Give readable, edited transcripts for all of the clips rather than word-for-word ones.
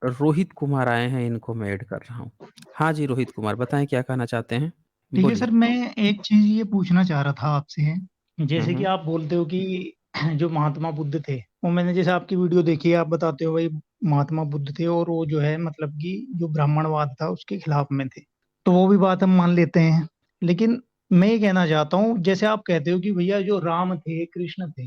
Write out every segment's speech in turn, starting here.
रोहित कुमार आए हैं, इनको मैं ऐड कर रहा हूँ। हाँ जी, रोहित कुमार बताएँ क्या कहना चाहते हैं? ठीक है बोलिए। सर, मैं एक चीज ये पूछना चाह रहा था आपसे। हुँ, जैसे कि हुँ। आप बोलते हो कि जो महात्मा बुद्ध थे, वो मैंने जैसे आपकी वीडियो देखी है, आप बताते हो भाई महात्मा बुद्ध थे और वो जो है मतलब कि जो ब्राह्मणवाद था उसके खिलाफ में थे, तो वो भी बात हम मान लेते हैं। लेकिन मैं ये कहना चाहता हूँ, जैसे आप कहते हो कि भैया जो राम थे कृष्ण थे,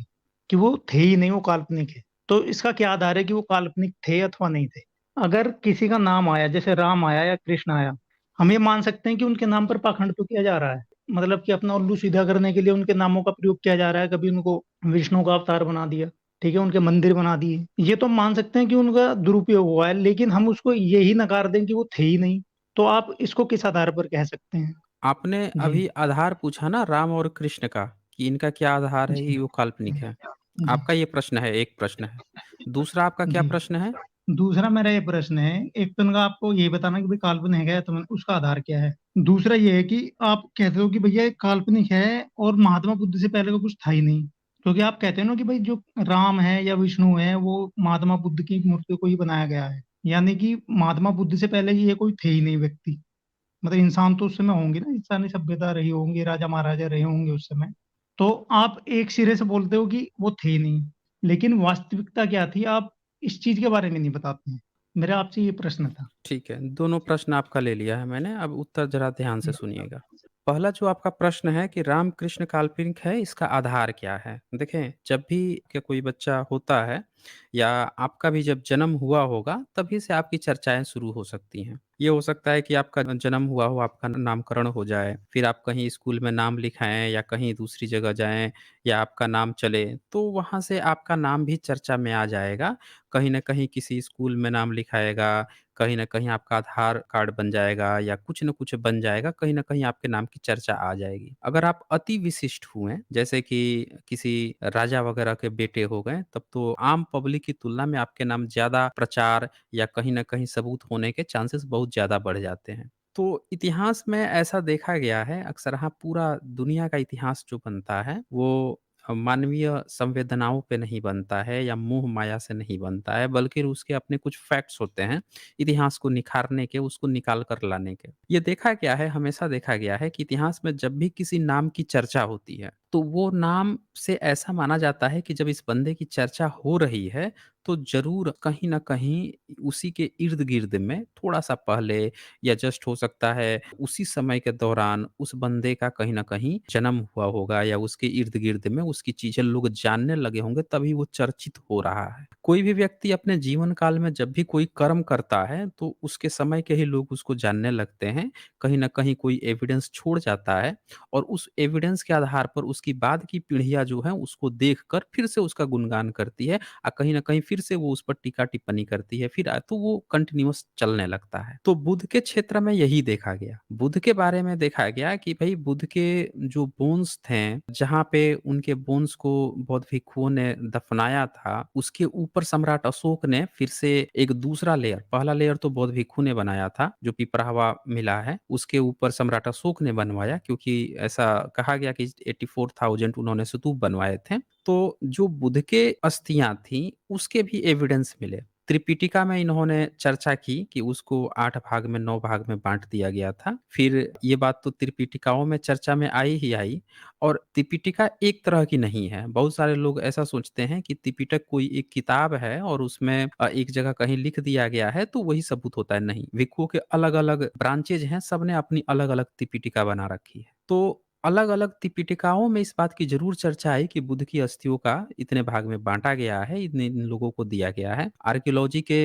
कि वो थे ही नहीं, वो काल्पनिक है, तो इसका क्या आधार है कि वो काल्पनिक थे अथवा नहीं थे? अगर किसी का नाम आया, जैसे राम आया या कृष्ण आया, हम ये मान सकते हैं कि उनके नाम पर पाखंड तो किया जा रहा है, मतलब कि अपना उल्लू सीधा करने के लिए उनके नामों का प्रयोग किया जा रहा है। कभी उनको विष्णु का अवतार बना दिया, ठीक है, उनके मंदिर बना दिए, ये तो हम मान सकते हैं कि उनका दुरुपयोग हुआ है। लेकिन हम उसको यही नकार दें कि वो थे ही नहीं, तो आप इसको किस आधार पर कह सकते हैं? आपने जी। अभी आधार पूछा ना राम और कृष्ण का, कि इनका क्या आधार है जी। कि वो काल्पनिक है? जी। आपका ये प्रश्न है, एक प्रश्न है। दूसरा आपका क्या जी। प्रश्न है? दूसरा मेरा ये प्रश्न है, एक तो उनका आपको ये बताना कि भाई काल्पनिक है, तो उसका आधार क्या है। दूसरा ये है कि आप कहते हो कि भैया ये काल्पनिक है और महात्मा बुद्ध से पहले का कुछ था ही नहीं, क्योंकि आप कहते हो ना कि भाई जो राम है या विष्णु है वो महात्मा बुद्ध की मूर्ति को ही बनाया गया है, यानी कि महात्मा बुद्ध से पहले ये कोई थे ही नहीं व्यक्ति। मतलब इंसान तो उस समय होंगे ना, इंसानी सभ्यता रही होंगी, राजा महाराजा रहे होंगे उस समय। तो आप एक सिरे से बोलते हो कि वो थे नहीं, लेकिन वास्तविकता क्या थी आप इस चीज के बारे में नहीं बताते हैं। मेरा आपसे ये प्रश्न था। ठीक है, दोनों प्रश्न आपका ले लिया है मैंने, अब उत्तर ज़रा ध्यान से सुनिएगा। पहला जो आपका प्रश्न है कि राम कृष्ण काल्पनिक है, इसका आधार क्या है? देखें, जब भी के कोई बच्चा होता है या आपका भी जब जन्म हुआ होगा, तभी से आपकी चर्चाएँ शुरू हो सकती हैं। ये हो सकता है कि आपका जन्म हुआ हो, आपका नामकरण हो जाए, फिर आप कहीं स्कूल में नाम लिखाएँ या कहीं दूसरी जगह जाएँ या आपका नाम चले, तो वहाँ से आपका नाम भी चर्चा में आ जाएगा। कहीं न कहीं किसी स्कूल में नाम लिखाएगा, कहीं न कहीं आपका आधार कार्ड बन जाएगा या कुछ न कुछ बन जाएगा, कहीं न कहीं आपके नाम की चर्चा आ जाएगी। अगर आप अति विशिष्ट हुए, जैसे कि किसी राजा वगैरह के बेटे हो गए, तब तो आम पब्लिक की तुलना में आपके नाम ज़्यादा प्रचार या कहीं न कहीं सबूत होने के चांसेस बहुत ज़्यादा बढ़ जाते हैं। तो इतिहास में ऐसा देखा गया है, अक्सर हाँ, पूरा दुनिया का इतिहास जो बनता है, वो मानवीय संवेदनाओं पे नहीं बनता है या मोह माया से नहीं बनता है, बल्कि उसके अपने कुछ फैक्ट्स होते हैं, इतिहास को निखारने के, उसको निकाल कर लाने के। ये देखा गया है, हमेशा देखा गया है कि इतिहास में जब भी किसी नाम की चर्चा होती है, तो वो नाम से ऐसा माना जाता है कि जब इस बंदे की चर्चा हो रही है, तो ज़रूर कहीं न कहीं उसी के इर्द-गिर्द में थोड़ा-सा पहले या जस्ट हो सकता है उसी समय के दौरान उस बंदे का कहीं न कहीं जन्म हुआ होगा या उसके इर्द-गिर्द में उसकी चीज़ें लोग जानने लगे होंगे, तभी वो चर्चित हो रहा है। कोई भी व्यक्ति अपने जीवन काल में जब भी कोई कर्म करता है, तो उसके समय के ही लोग उसको जानने लगते हैं। कहीं न कहीं कोई एविडेंस छोड़ जाता है और उस एविडेंस के आधार पर उसकी बाद की पीढ़ियाँ जो हैं, उसको देखकर फिर से उसका गुणगान करती है कहीं न कहीं फिर से वो उस पर टीका-टिप्पणी करती है। फिर तो वो कंटीन्यूअस चलने लगता है। तो बुध के क्षेत्र में यही देखा गया। बुध के बारे में देखा गया कि भई बुध के जो बोन्स थे, जहाँ पे उनके बोन्स को बौद्ध भिक्षुओं ने दफनाया था, उसके ऊपर सम्राट अशोक ने फिर से एक दूसरा लेयर, पहला लेयर तो बौद्ध भिक्षु ने बनाया था, जो पिपरावा मिला है, उसके ऊपर सम्राट अशोक ने बनवाया क्योंकि ऐसा कहा गया कि 84,000 उन्होंने स्तूप बनवाए थे। तो जो बुध के अस्थियाँ थीं, उसके भी एविडेंस मिले। त्रिपिटिका में इन्होंने चर्चा की कि उसको 8 भाग में 9 भाग में बाँट दिया गया था। फिर ये बात तो त्रिपिटिकाओं में चर्चा में आई ही आई और त्रिपिटिका एक तरह की नहीं है। बहुत सारे लोग ऐसा सोचते हैं कि त्रिपिटक कोई एक किताब है और उसमें एक जगह कहीं लिख दिया गया है तो वही सबूत होता है, नहीं। भिक्षुओं के अलग-अलग ब्रांचेज़ हैं, सबने अपनी अलग-अलग त्रिपिटिका बना रखी है। तो अलग-अलग त्रिपिटिकाओं में इस बात की ज़रूर चर्चा आई कि बुद्ध की अस्थियों का इतने भाग में बाँटा गया है, इतने इन लोगों को दिया गया है। आर्कियोलॉजी के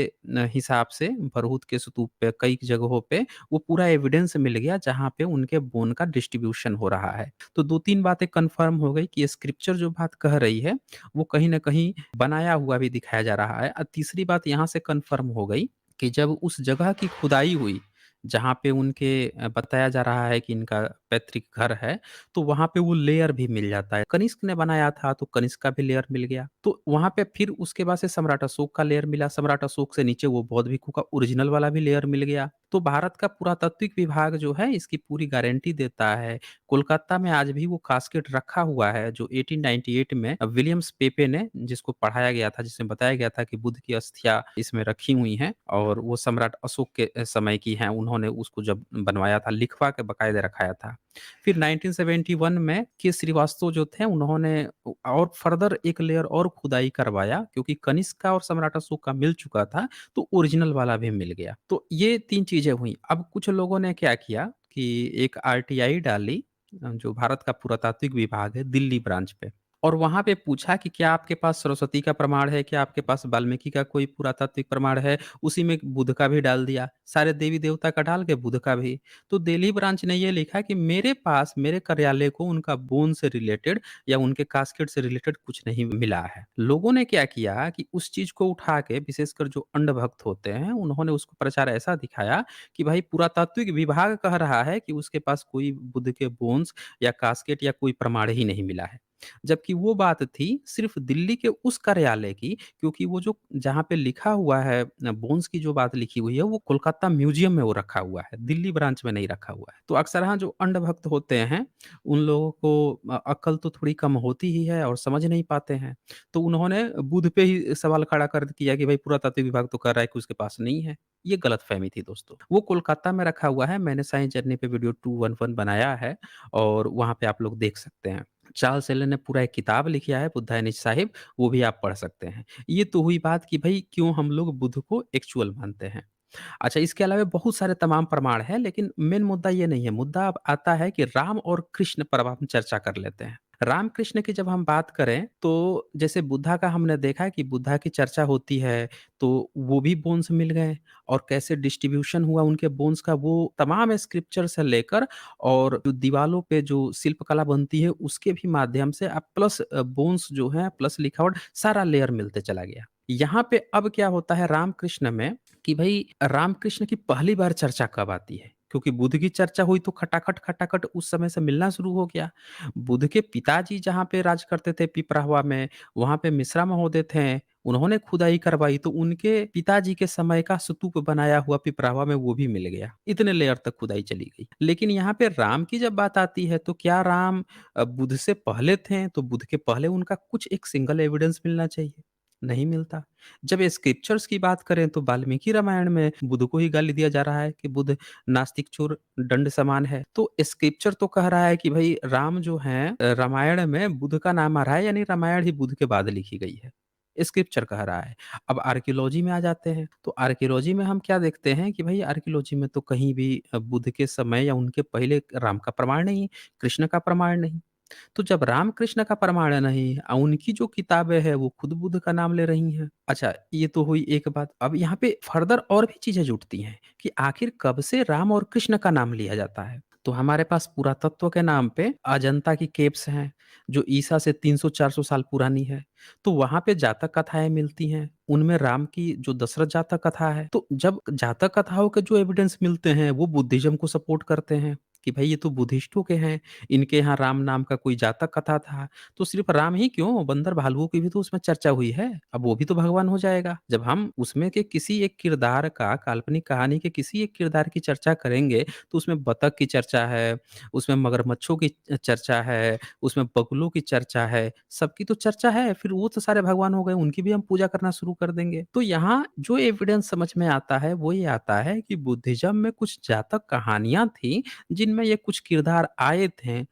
हिसाब से बरहूत के स्तूप पे कई जगहों पे वो पूरा एविडेंस मिल गया जहाँ पे उनके बोन का डिस्ट्रीब्यूशन हो रहा है। तो 2-3 बातें कन्फर्म हो गई कि स्क्रिप्चर जो बात कह रही है, वो कहीं न कहीं बनाया हुआ भी दिखाया जा रहा है। तीसरी बात यहाँ से कन्फर्म हो गई कि जब उस जगह की खुदाई हुई, जहाँ पे उनके बताया जा रहा है कि इनका पैतृक घर है, तो वहाँ पे वो लेयर भी मिल जाता है। कनिष्क ने बनाया था, तो कनिष्क का भी लेयर मिल गया। तो वहाँ पे फिर उसके बाद से सम्राट अशोक का लेयर मिला, सम्राट अशोक से नीचे वो बौद्ध भिक्षु का ओरिजिनल वाला भी लेयर मिल गया। तो भारत का पुरातात्विक विभाग जो है इसकी पूरी गारंटी देता है। कोलकाता में आज भी वो कास्केट रखा हुआ है जो 1898 में विलियम्स पेपे ने जिसको पढ़ाया गया था, जिसमें बताया गया था कि बुद्ध की अस्थियाँ इसमें रखी हुई हैं और वो सम्राट अशोक के समय की हैं। उन्होंने उसको जब बनवाया था, लिखवा के बाकायदे रखाया था। फिर 1971 में के श्रीवास्तव जो थे उन्होंने और फर्दर एक लेयर और खुदाई करवाया क्योंकि कनिष्क का और सम्राट अशोक का मिल चुका था, तो ओरिजिनल वाला भी मिल गया। तो ये 3 चीज़ें हुई। अब कुछ लोगों ने क्या किया कि एक आरटीआई डाली जो भारत का पुरातात्विक विभाग है दिल्ली ब्रांच पे और वहाँ पे पूछा कि क्या आपके पास सरस्वती का प्रमाण है? क्या आपके पास वाल्मीकि का कोई पुरातात्विक प्रमाण है? उसी में बुध का भी डाल दिया। सारे देवी-देवता का डाल के बुध का भी। तो दिल्ली ब्रांच ने ये लिखा कि मेरे पास मेरे कार्यालय को उनका बोन से रिलेटेड या उनके कास्केट से रिलेटेड कुछ नहीं मिला है। लोगों ने क्या किया कि उस चीज़ को उठा के विशेषकर जो अंधभक्त होते हैं, उन्होंने उसको प्रचार ऐसा दिखाया कि भाई पुरातात्विक विभाग कह रहा है कि उसके पास कोई बुद्ध के बोन्स या कास्केट या कोई प्रमाण ही नहीं मिला है। जबकि वो बात थी सिर्फ़ दिल्ली के उस कार्यालय की क्योंकि वो जो जहाँ पे लिखा हुआ है बोन्स की जो बात लिखी हुई है वो कोलकाता म्यूज़ियम में वो रखा हुआ है, दिल्ली ब्रांच में नहीं रखा हुआ है। तो अक्सर हाँ, जो अंधभक्त होते हैं, उन लोगों को अक्ल तो थोड़ी कम होती ही है और समझ नहीं पाते हैं। तो उन्होंने बुध पे ही सवाल खड़ा कर किया कि भाई पुरातात्विक विभाग तो कह रहा है कि उसके पास नहीं है। ये गलतफ़हमी थी दोस्तों। वो कोलकाता में रखा हुआ है, मैंने साइंस जर्नी पे वीडियो 211 बनाया है और वहाँ पे आप लोग देख सकते हैं। चार्ल्स एलन ने पूरा एक किताब लिखा है बुद्धाइनिश साहिब, वो भी आप पढ़ सकते हैं। ये तो हुई बात कि भई क्यों हम लोग बुध को एक्चुअल मानते हैं। अच्छा इसके अलावा बहुत सारे तमाम प्रमाण हैं लेकिन मेन मुद्दा ये नहीं है, मुद्दा अब आता है कि राम और कृष्ण पर अब हम चर्चा कर लेते हैं। राम कृष्ण की जब हम बात करें तो जैसे बुद्धा का हमने देखा है कि बुद्धा की चर्चा होती है, तो वो भी बोन्स मिल गए और कैसे डिस्ट्रीब्यूशन हुआ उनके बोन्स का वो तमाम स्क्रिप्चर से लेकर और जो दीवालों पे जो शिल्पकला बनती है उसके भी माध्यम से अब प्लस बोन्स जो हैं प्लस लिखावट सारा लेयर मिलते चला गया। यहाँ पे अब क्या होता है रामकृष्ण में कि भई रामकृष्ण की पहली बार चर्चा कब आती है? क्योंकि बुद्ध की चर्चा हुई तो खटाखट उस समय से मिलना शुरू हो गया। बुद्ध के पिताजी जहाँ पे राज करते थे पिपराहवा में, वहाँ पे मिश्रा महोदय थे, उन्होंने खुदाई करवाई तो उनके पिताजी के समय का स्तूप बनाया हुआ पिपराहवा में वो भी मिल गया। इतने लेयर तक खुदाई चली गई। लेकिन यहाँ पे राम की जब बात आती है तो क्या राम बुद्ध से पहले थे? तो बुद्ध के पहले उनका कुछ एक सिंगल एविडेंस मिलना चाहिए, नहीं मिलता। जब स्क्रिप्चर्स की बात करें तो वाल्मीकि रामायण में बुद्ध को ही गाली दिया जा रहा है कि बुद्ध नास्तिक चोर दंड समान है। तो स्क्रिप्चर तो कह रहा है कि भई राम जो हैं रामायण में बुद्ध का नाम आ रहा है यानी रामायण ही बुद्ध के बाद लिखी गई है। स्क्रिप्चर कह रहा है। अब आर्कियोलॉजी में आ जाते हैं, तो आर्कियोलॉजी में हम क्या देखते हैं कि भई आर्कियोलॉजी में तो कहीं भी बुद्ध के समय या उनके पहले राम का प्रमाण नहीं है, कृष्ण का प्रमाण नहीं। तो जब रामकृष्ण का प्रमाण नहीं उनकी जो किताबें हैं वो खुद बुद्ध का नाम ले रही हैं। अच्छा ये तो हुई एक बात। अब यहाँ पे फर्दर और भी चीज़ें जुड़ती हैं कि आखिर कब से राम और कृष्ण का नाम लिया जाता है। तो हमारे पास पुरातत्व के नाम पे अजंता की केव्स हैं, जो ईसा से 300-400 साल पुरानी है। तो वहाँ पे जातक कथाएँ मिलती हैं, उनमें राम की जो दशरथ जातक कथा है, तो जब जातक कथाओं के जो एविडेंस मिलते हैं वो बुद्धिज़्म को सपोर्ट करते हैं कि भाई ये तो बुद्धिस्टों के हैं। इनके यहाँ राम नाम का कोई जातक कथा था, तो सिर्फ़ राम ही क्यों बंदर भालुओं की भी तो उसमें चर्चा हुई है। अब वो भी तो भगवान हो जाएगा। जब हम उसमें के किसी एक किरदार का काल्पनिक कहानी के किसी एक किरदार की चर्चा करेंगे, तो उसमें बतख की चर्चा है, उसमें मगरमच्छों की चर्चा है, उसमें बगुलों की चर्चा है, सबकी तो चर्चा है, फिर वो तो सारे भगवान हो गए, उनकी भी हम पूजा करना शुरू कर देंगे। तो यहाँ जो एविडेंस समझ में आता है, वो ये आता है कि बुद्धिज़्म में कुछ जातक कहानियाँ थी जिनमें ये कुछ किरदार आए थे।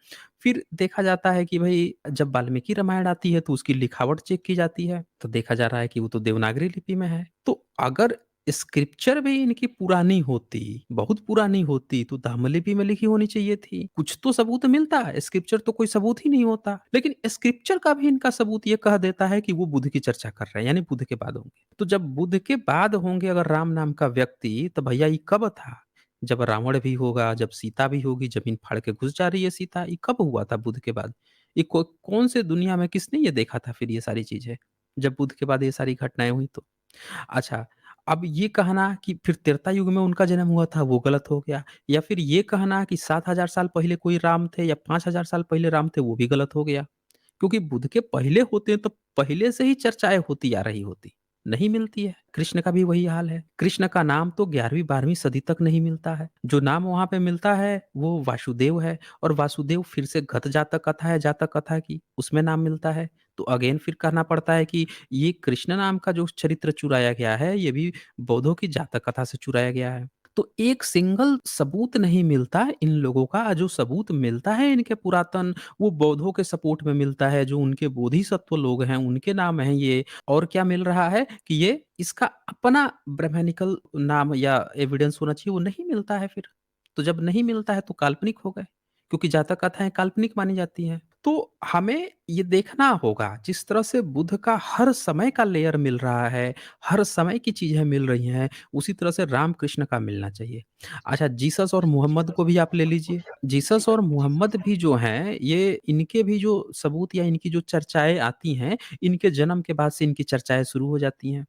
फिर देखा जाता है कि भई जब वाल्मीकि रामायण आती है तो उसकी लिखावट चेक की जाती है, तो देखा जा रहा है कि वो तो देवनागरी लिपि में है। तो अगर स्क्रिप्चर भी इनकी पुरानी होती, बहुत पुरानी होती तो ताम्रलिपि में लिखी होनी चाहिए थी। कुछ तो सबूत मिलता, स्क्रिप्चर तो कोई सबूत ही नहीं होता। लेकिन स्क्रिप्चर का भी इनका सबूत ये कह देता है कि वो बुद्ध की चर्चा कर रहे हैं, यानी बुद्ध के बाद होंगे। तो जब बुद्ध के बाद होंगे अगर राम नाम का व्यक्ति, तो भैया ये कब था? जब रावण भी होगा, जब सीता भी होगी, ज़मीन फाड़ के घुस जा रही है सीता, ये कब हुआ था बुद्ध के बाद? ये कौन से दुनिया में किसने ये देखा था फिर ये सारी चीज़ें? जब बुद्ध के बाद ये सारी घटनाएँ हुई तो? अच्छा, अब ये कहना कि फिर त्रेता युग में उनका जन्म हुआ था वो गलत हो गया या फिर ये कहना कि 7000 साल पहले कोई राम थे या 5000 साल पहले राम थे वो भी गलत हो गया। क्योंकि बुद्ध के पहले होते तो पहले से ही चर्चाएँ होती आ रही होती। नहीं मिलती है। कृष्ण का भी वही हाल है। कृष्ण का नाम तो 11वीं-12वीं सदी तक नहीं मिलता है। जो नाम वहाँ पे मिलता है वो वासुदेव है, और वासुदेव फिर से घत जातक कथा है, जातक कथा की, उसमें नाम मिलता है। तो अगेन फिर कहना पड़ता है कि ये कृष्ण नाम का जो चरित्र चुराया गया है, ये भी बौद्धों की जातक कथा से चुराया गया है। तो एक सिंगल सबूत नहीं मिलता इन लोगों का, जो सबूत मिलता है इनके पुरातन, वो बौद्धों के सपोर्ट में मिलता है, जो उनके बोधिसत्व लोग हैं उनके नाम हैं ये। और क्या मिल रहा है कि ये इसका अपना ब्राह्मणिकल नाम या एविडेंस होना चाहिए, वो नहीं मिलता है फिर। तो जब नहीं मिलता है तो काल्पनिक हो गए, क्योंकि जातक कथाएँ काल्पनिक मानी जाती हैं। तो हमें ये देखना होगा, जिस तरह से बुद्ध का हर समय का लेयर मिल रहा है, हर समय की चीज़ें मिल रही हैं, उसी तरह से रामकृष्ण का मिलना चाहिए। अच्छा, जीसस और मोहम्मद को भी आप ले लीजिए। जीसस और मोहम्मद भी जो हैं, ये इनके भी जो सबूत या इनकी जो चर्चाएँ आती हैं, इनके जन्म के बाद से इनकी चर्चाएँ शुरू हो जाती हैं।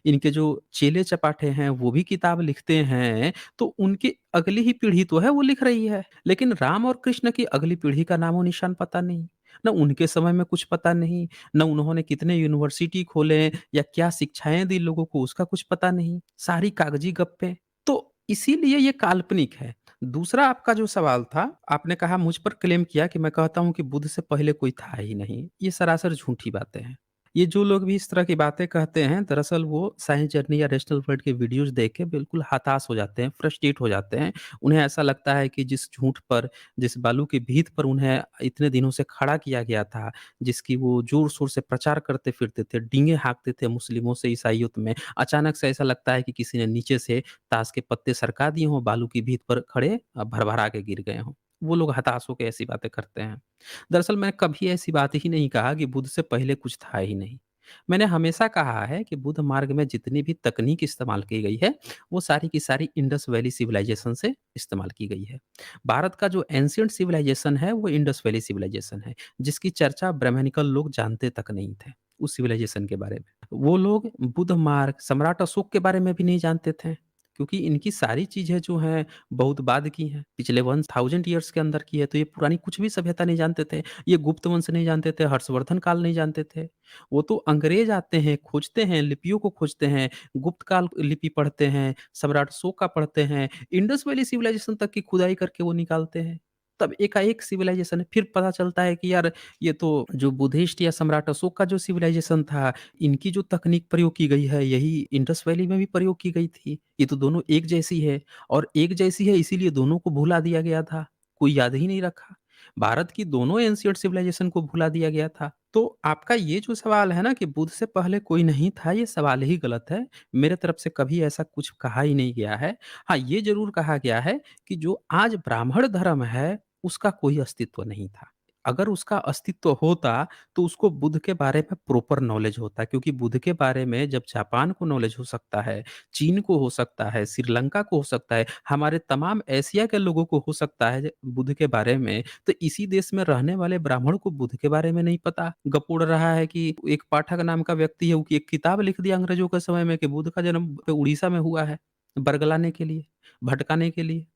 इनके जो चेले-चपाटे हैं, वो भी किताब लिखते हैं, तो उनकी अगली ही पीढ़ी तो है वो लिख रही है। लेकिन राम और कृष्ण की अगली पीढ़ी का नामो-निशान पता नहीं। ना उनके समय में कुछ पता नहीं, ना उन्होंने कितने यूनिवर्सिटी खोले या क्या शिक्षाएँ दी लोगों को, उसका कुछ पता नहीं। सारी कागज़ी गप्पे। तो इसीलिए ये काल्पनिक है। दूसरा आपका जो सवाल था, आपने कहा मुझ पर क्लेम किया कि मैं कहता हूँ कि बुद्ध से पहले कोई था ही नहीं। ये सरासर झूठी बातें हैं। ये जो लोग भी इस तरह की बातें कहते हैं, दरअसल वो साइंस जर्नी या रैशनल वर्ल्ड के वीडियोज़ देख के बिल्कुल हताश हो जाते हैं, फ्रस्ट्रेट हो जाते हैं। उन्हें ऐसा लगता है कि जिस झूठ पर, जिस बालू की भीत पर उन्हें इतने दिनों से खड़ा किया गया था, जिसकी वो ज़ोर-शोर से प्रचार करते फिरते थे, डींगे हाँकते थे मुस्लिमों से ईसाइयत में, अचानक से ऐसा लगता है कि किसी ने नीचे से ताश के पत्ते सरका दिए हों, बालू की भीत पर खड़े भरभरा के गिर गए हों। वो लोग हताश होके ऐसी बातें करते हैं। दरअसल मैंने कभी ऐसी बात ही नहीं कहा कि बुद्ध से पहले कुछ था ही नहीं। मैंने हमेशा कहा है कि बुद्ध मार्ग में जितनी भी तकनीक इस्तेमाल की गई है, वो सारी की सारी इंडस वैली सिविलाइजेशन से इस्तेमाल की गई है। भारत का जो एंशिएंट सिविलाइजेशन है, वो इंडस वैली सिविलाइजेशन है, जिसकी चर्चा ब्राह्मणिकल लोग जानते तक नहीं थे, उस सिविलाइजेशन के बारे में। वो लोग बुद्ध मार्ग, सम्राट अशोक के बारे में भी नहीं जानते थे, क्योंकि इनकी सारी चीज़ें जो हैं, बहुत बाद की हैं, पिछले 1000 ईयर्स के अंदर की है, तो ये पुरानी कुछ भी सभ्यता नहीं जानते थे। ये गुप्त वंश नहीं जानते थे, हर्षवर्धन काल नहीं जानते थे। वो तो अंग्रेज आते हैं, खोजते हैं, लिपियों को खोजते हैं, गुप्त काल लिपि पढ़ते हैं, सम्राट अशोक का पढ़ते हैं, इंडस वैली सिविलाइजेशन तक की खुदाई करके वो निकालते हैं। तब एकाएक सिविलाइजेशन है, फिर पता चलता है कि यार ये तो जो बुद्धिस्ट या सम्राट अशोक का जो सिविलाइजेशन था, इनकी जो तकनीक प्रयोग की गई है, यही इंडस वैली में भी प्रयोग की गई थी। ये तो दोनों एक जैसी है, और एक जैसी है इसीलिए दोनों को भुला दिया गया था, कोई याद ही नहीं रखा। भारत की दोनों एंशिएंट सिविलाइजेशन को भुला दिया गया था। तो आपका ये जो सवाल है ना कि बुद्ध से पहले कोई नहीं था, ये सवाल ही गलत है। मेरे तरफ से कभी ऐसा कुछ कहा ही नहीं गया है। हाँ, ये ज़रूर कहा गया है कि जो आज ब्राह्मण धर्म है, उसका कोई अस्तित्व नहीं था। अगर उसका अस्तित्व होता, तो उसको बुद्ध के बारे में प्रॉपर नॉलेज होता, क्योंकि बुद्ध के बारे में जब जापान को नॉलेज हो सकता है, चीन को हो सकता है, श्रीलंका को हो सकता है, हमारे तमाम एशिया के लोगों को हो सकता है बुद्ध के बारे में, तो इसी देश में रहने वाले ब्राह्मण को बुद्ध के बारे में नहीं पता। गप उड़ रहा है कि एक पाठक नाम का व्यक्ति है, वो कि एक किताब लिख दिया अंग्रेजों के समय में कि बुद्ध का जन्म उड़ीसा में हुआ है, बरगलाने के लिए, भटकाने के लिए।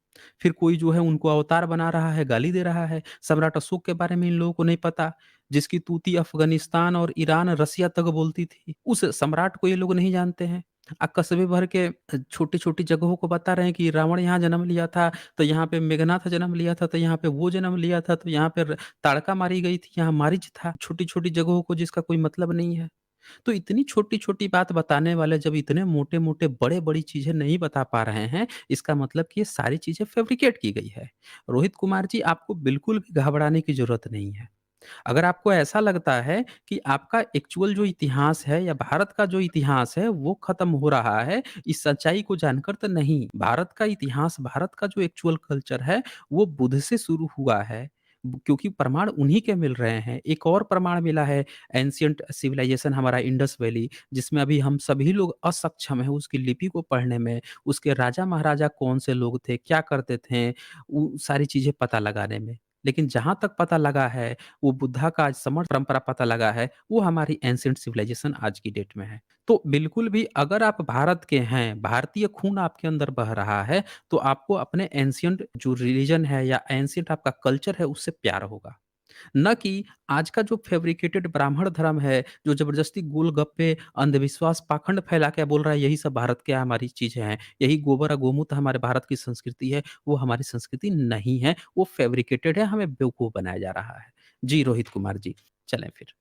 फिर कोई जो है उनको अवतार बना रहा है, गाली दे रहा है। सम्राट अशोक के बारे में इन लोगों को नहीं पता, जिसकी तूती अफ़गानिस्तान और ईरान, रसिया तक बोलती थी। उस सम्राट को ये लोग नहीं जानते हैं। कस्बे भर के छोटी-छोटी जगहों को बता रहे हैं कि रावण यहाँ जन्म लिया था, तो यहाँ पे मेघनाथ जन्म लिया था, तो यहाँ पे वो जन्म लिया था, तो यहाँ पे ताड़का मारी गई थी, यहाँ मारीच था। छोटी-छोटी जगहों को जिसका कोई मतलब नहीं है। तो इतनी छोटी-छोटी बात बताने वाले जब इतने मोटे-मोटे, बड़े-बड़ी चीज़ें नहीं बता पा रहे हैं, इसका मतलब कि ये सारी चीज़ें फैब्रिकेट की गई है। रोहित कुमार जी, आपको बिल्कुल भी घबराने की ज़रूरत नहीं है। अगर आपको ऐसा लगता है कि आपका एक्चुअल जो इतिहास है या भारत का जो इतिहास है वो खत्म हो रहा है इस सच्चाई को जानकर, तो नहीं। भारत का इतिहास, भारत का जो एक्चुअल कल्चर है वो बुद्ध से शुरू हुआ है, क्योंकि प्रमाण उन्हीं के मिल रहे हैं। एक और प्रमाण मिला है, एंशियंट सिविलाइजेशन हमारा इंडस वैली, जिसमें अभी हम सभी लोग असक्षम हैं उसकी लिपि को पढ़ने में, उसके राजा महाराजा कौन से लोग थे, क्या करते थे, वो सारी चीज़ें पता लगाने में। लेकिन जहाँ तक पता लगा है, वो बुद्धा का समण परंपरा पता लगा है, वो हमारी एंशिएंट सिविलाइजेशन आज की डेट में है। तो बिल्कुल भी अगर आप भारत के हैं, भारतीय खून आपके अंदर बह रहा है, तो आपको अपने एंशिएंट जो रिलिजन है या एंशिएंट आपका कल्चर है, उससे प्यार होगा। ना कि आज का जो फैब्रिकेटेड ब्राह्मण धर्म है, जो ज़बरदस्ती गोलगप्पे, अंधविश्वास, पाखंड फैला के बोल रहा है यही सब भारत की हमारी चीज़ें हैं, यही गोबर और गोमूत्र हमारे भारत की संस्कृति है, वो हमारी संस्कृति नहीं है, वो फैब्रिकेटेड है, हमें बेवकूफ़ बनाया जा रहा है। जी, रोहित कुमार जी, चलें फिर।